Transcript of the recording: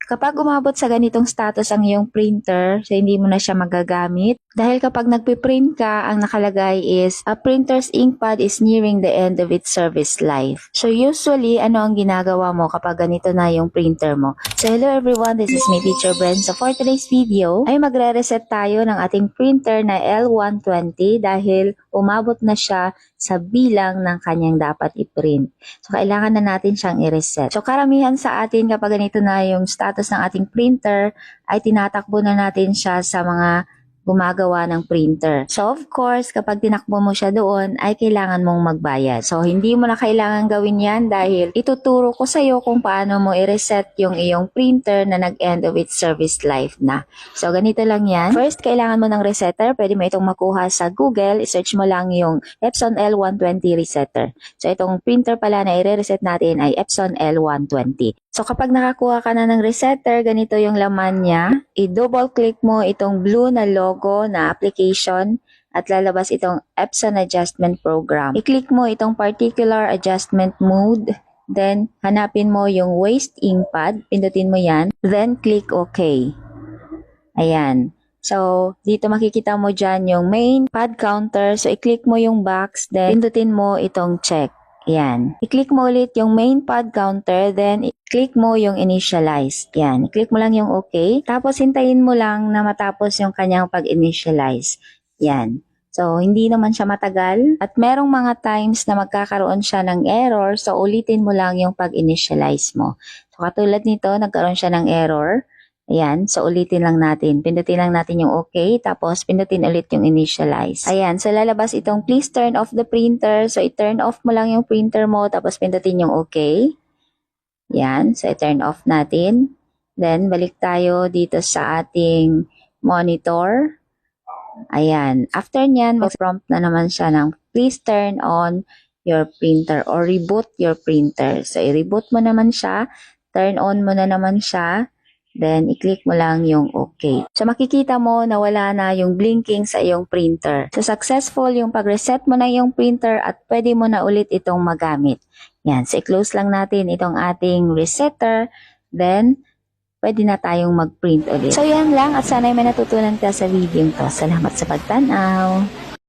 Kapag umabot sa ganitong status ang iyong printer, so hindi mo na siya magagamit. Dahil kapag nagpiprint ka, ang nakalagay is, a printer's ink pad is nearing the end of its service life. So usually, ano ang ginagawa mo kapag ganito na yung printer mo? So hello everyone, this is me Teacher Bren. So for today's video, ay magre-reset tayo ng ating printer na L120 dahil umabot na siya sa bilang ng kanyang dapat i-print. So kailangan na natin siyang i-reset. So karamihan sa atin kapag ganito na yung status ng ating printer, ay tinatakbo na natin siya sa mga gumagawa ng printer. So of course, kapag tinakbo mo siya doon, ay kailangan mong magbayad. So hindi mo na kailangan gawin yan dahil ituturo ko sa iyo kung paano mo i-reset yung iyong printer na nag-end of its service life na. So ganito lang yan. First, kailangan mo ng resetter. Pwede mo itong makuha sa Google. I-search mo lang yung Epson L120 resetter. So itong printer pala na i-reset natin ay Epson L120. So kapag nakakuha ka na ng resetter, ganito yung laman niya. I-double click mo itong blue na logo na application at lalabas itong Epson Adjustment Program. I-click mo itong Particular Adjustment Mode. Then hanapin mo yung Waste Ink Pad. Pindutin mo yan. Then click OK. Ayan. So, dito makikita mo dyan yung main pad counter. So, i-click mo yung box. Then pindutin mo itong check. Yan. I-click mo ulit yung main pad counter, then i-click mo yung initialize. Yan. I-click mo lang yung OK. Tapos, hintayin mo lang na matapos yung kanyang pag-initialize. Yan. So, hindi naman siya matagal. At merong mga times na magkakaroon siya ng error. So, ulitin mo lang yung pag-initialize mo. So, katulad nito, nagkaroon siya ng error. Ayan, so ulitin lang natin. Pindutin lang natin yung OK, tapos pindutin ulit yung initialize. Ayan, so lalabas itong please turn off the printer. So i-turn off mo lang yung printer mo, tapos pindutin yung OK. Ayan, so i-turn off natin. Then balik tayo dito sa ating monitor. Ayan, after nyan, mag-prompt na naman siya ng please turn on your printer or reboot your printer. So i-reboot mo naman siya, turn on mo na naman siya. Then, i-click mo lang yung OK. So, makikita mo na wala na yung blinking sa iyong printer. So, successful yung pag-reset mo na yung printer at pwede mo na ulit itong magamit. Yan. So, i-close lang natin itong ating resetter. Then, pwede na tayong mag-print ulit. So, yan lang at sana may natutunan ka sa video to. Salamat sa pagtanaw.